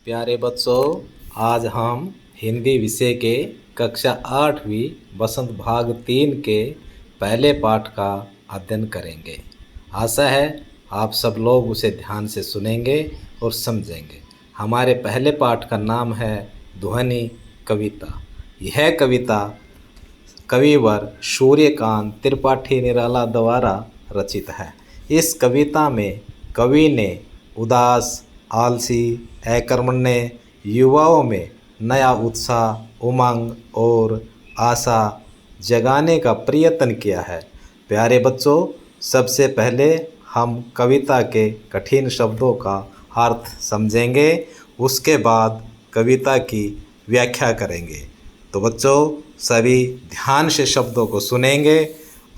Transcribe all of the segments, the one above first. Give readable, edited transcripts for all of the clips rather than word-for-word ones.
प्यारे बच्चों, आज हम हिंदी विषय के कक्षा 8वीं बसंत भाग 3 के पहले पाठ का अध्ययन करेंगे। आशा है आप सब लोग उसे ध्यान से सुनेंगे और समझेंगे। हमारे पहले पाठ का नाम है ध्वनि कविता। यह कविता कविवर सूर्यकांत त्रिपाठी निराला द्वारा रचित है। इस कविता में कवि ने उदास, आलसी, अकर्मण्य युवाओं में नया उत्साह, उमंग और आशा जगाने का प्रयत्न किया है। प्यारे बच्चों, सबसे पहले हम कविता के कठिन शब्दों का अर्थ समझेंगे, उसके बाद कविता की व्याख्या करेंगे। तो बच्चों, सभी ध्यान से शब्दों को सुनेंगे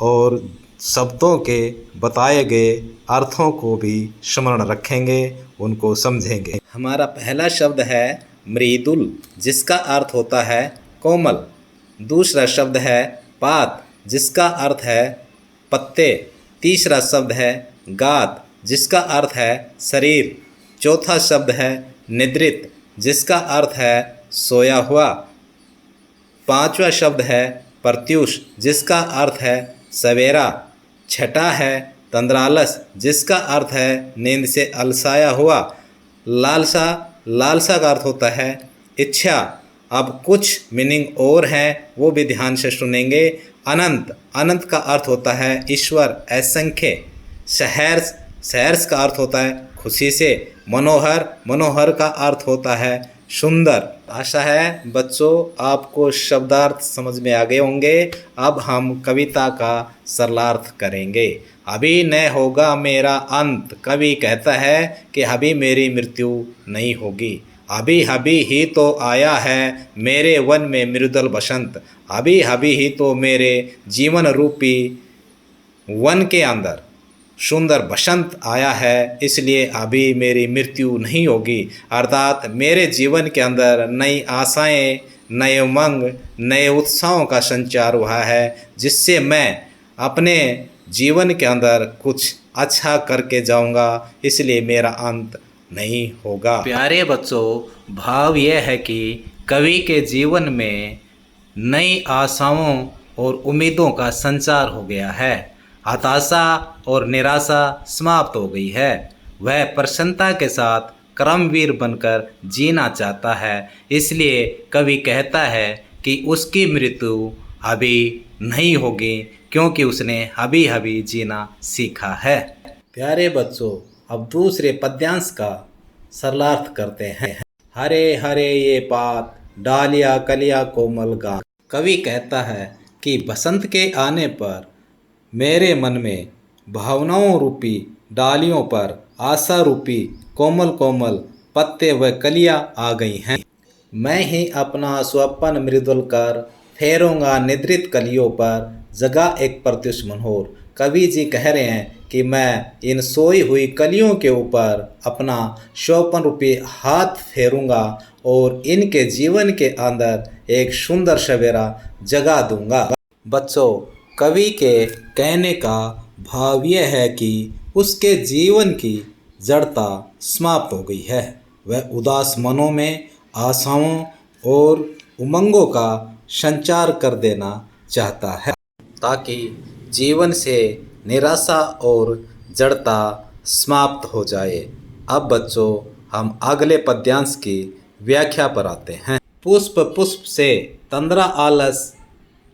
और शब्दों के बताए गए अर्थों को भी स्मरण रखेंगे, उनको समझेंगे। हमारा पहला शब्द है मृदुल, जिसका अर्थ होता है कोमल। दूसरा शब्द है पात, जिसका अर्थ है पत्ते। तीसरा शब्द है गात, जिसका अर्थ है शरीर। चौथा शब्द है निद्रित, जिसका अर्थ है सोया हुआ। पांचवा शब्द है प्रत्यूष, जिसका अर्थ है सवेरा। छठा है तंद्रालस, जिसका अर्थ है नींद से अलसाया हुआ। लालसा, लालसा का अर्थ होता है इच्छा। अब कुछ मीनिंग और हैं, वो भी ध्यान से सुनेंगे। अनंत, अनंत का अर्थ होता है ईश्वर, असंख्य। सहर्ष, सहर्ष का अर्थ होता है खुशी से। मनोहर, मनोहर का अर्थ होता है सुंदर। आशा है बच्चों आपको शब्दार्थ समझ में आ गए होंगे। अब हम कविता का सरलार्थ करेंगे। अभी न होगा मेरा अंत, कवि कहता है कि अभी मेरी मृत्यु नहीं होगी। अभी अभी ही तो आया है मेरे वन में मृदुल बसंत। अभी अभी ही तो मेरे जीवन रूपी वन के अंदर सुंदर बसंत आया है, इसलिए अभी मेरी मृत्यु नहीं होगी। अर्थात मेरे जीवन के अंदर नई आशाएं, नए उमंग, नए उत्साहों का संचार हुआ है, जिससे मैं अपने जीवन के अंदर कुछ अच्छा करके जाऊंगा, इसलिए मेरा अंत नहीं होगा। प्यारे बच्चों, भाव यह है कि कवि के जीवन में नई आशाओं और उम्मीदों का संचार हो गया है। हताशा और निराशा समाप्त हो गई है। वह प्रसन्नता के साथ कर्मवीर बनकर जीना चाहता है, इसलिए कवि कहता है कि उसकी मृत्यु अभी नहीं होगी, क्योंकि उसने अभी अभी जीना सीखा है। प्यारे बच्चों, अब दूसरे पद्यांश का सरलार्थ करते हैं। हरे हरे ये पात, डालिया कलिया कोमल गान। कवि कहता है कि बसंत के आने पर मेरे मन में भावनाओं रूपी डालियों पर आशा रूपी कोमल कोमल पत्ते व कलियां आ गई हैं। मैं ही अपना स्वप्न मृदुल कर फेरूंगा निद्रित कलियों पर, जगा एक प्रत्युष मनोहर। कवि जी कह रहे हैं कि मैं इन सोई हुई कलियों के ऊपर अपना स्वप्न रूपी हाथ फेरूंगा और इनके जीवन के अंदर एक सुंदर सवेरा जगा दूंगा। बच्चों, कवि के कहने का भाव यह है कि उसके जीवन की जड़ता समाप्त हो गई है। वह उदास मनों में आशाओं और उमंगों का संचार कर देना चाहता है, ताकि जीवन से निराशा और जड़ता समाप्त हो जाए। अब बच्चों, हम अगले पद्यांश की व्याख्या पर आते हैं। पुष्प पुष्प से तंद्रा आलस,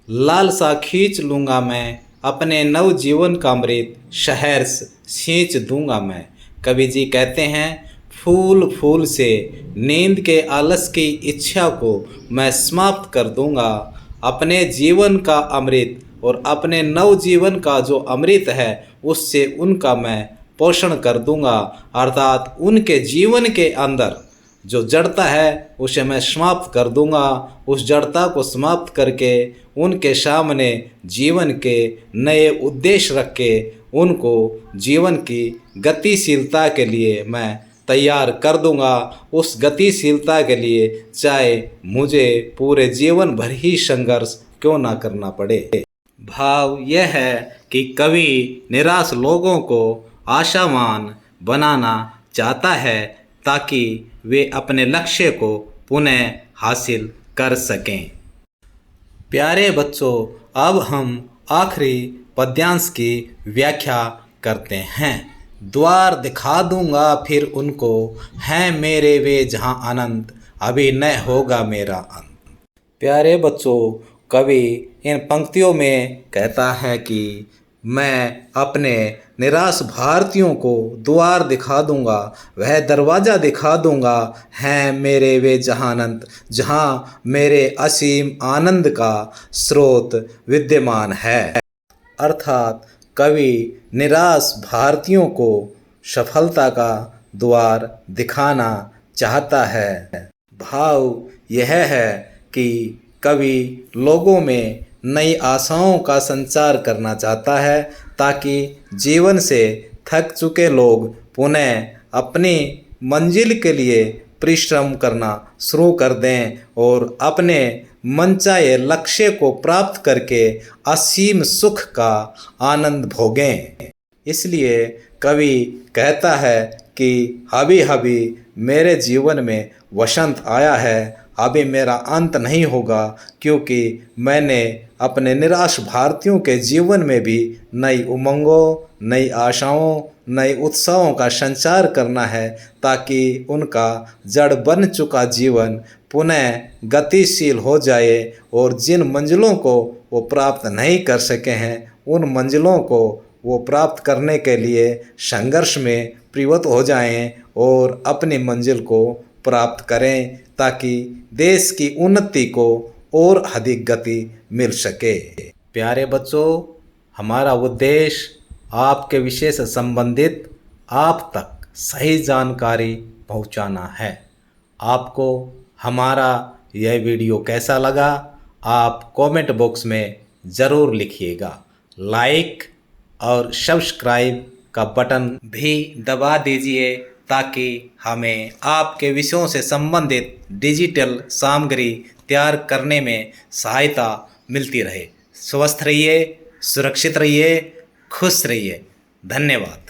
लालसा खींच लूँगा मैं, अपने नव जीवन का अमृत सहर्ष सींच दूंगा मैं। कवि जी कहते हैं, फूल फूल से नींद के आलस की इच्छा को मैं समाप्त कर दूंगा। अपने जीवन का अमृत और अपने नव जीवन का जो अमृत है, उससे उनका मैं पोषण कर दूंगा। अर्थात उनके जीवन के अंदर जो जड़ता है उसे मैं समाप्त कर दूंगा। उस जड़ता को समाप्त करके उनके सामने जीवन के नए उद्देश्य रख के उनको जीवन की गतिशीलता के लिए मैं तैयार कर दूंगा। उस गतिशीलता के लिए चाहे मुझे पूरे जीवन भर ही संघर्ष क्यों ना करना पड़े। भाव यह है कि कवि निराश लोगों को आशावान बनाना चाहता है, ताकि वे अपने लक्ष्य को पुनः हासिल कर सकें। प्यारे बच्चों, अब हम आखिरी पद्यांश की व्याख्या करते हैं। द्वार दिखा दूंगा फिर उनको, हैं मेरे वे जहां अनंत, अभी न होगा मेरा अंत। प्यारे बच्चों, कवि इन पंक्तियों में कहता है कि मैं अपने निराश भारतीयों को द्वार दिखा दूंगा, वह दरवाज़ा दिखा दूंगा, हैं मेरे वे जहानंत, जहाँ मेरे असीम आनंद का स्रोत विद्यमान है। अर्थात कवि निराश भारतीयों को सफलता का द्वार दिखाना चाहता है। भाव यह है कि कवि लोगों में नई आशाओं का संचार करना चाहता है, ताकि जीवन से थक चुके लोग पुनः अपनी मंजिल के लिए परिश्रम करना शुरू कर दें और अपने मनचाहे लक्ष्य को प्राप्त करके असीम सुख का आनंद भोगें। इसलिए कवि कहता है कि अभी अभी मेरे जीवन में वसंत आया है, अभी मेरा अंत नहीं होगा, क्योंकि मैंने अपने निराश भारतीयों के जीवन में भी नई उमंगों, नई आशाओं, नए उत्साहों का संचार करना है, ताकि उनका जड़ बन चुका जीवन पुनः गतिशील हो जाए और जिन मंजिलों को वो प्राप्त नहीं कर सके हैं, उन मंजिलों को वो प्राप्त करने के लिए संघर्ष में प्रवृत्त हो जाएं और अपनी मंजिल को प्राप्त करें, ताकि देश की उन्नति को और अधिक गति मिल सके। प्यारे बच्चों, हमारा उद्देश्य आपके विषय से संबंधित आप तक सही जानकारी पहुंचाना है। आपको हमारा यह वीडियो कैसा लगा, आप कमेंट बॉक्स में ज़रूर लिखिएगा। लाइक और सब्सक्राइब का बटन भी दबा दीजिए, ताकि हमें आपके विषयों से संबंधित डिजिटल सामग्री तैयार करने में सहायता मिलती रहे। स्वस्थ रहिए, सुरक्षित रहिए, खुश रहिए। धन्यवाद।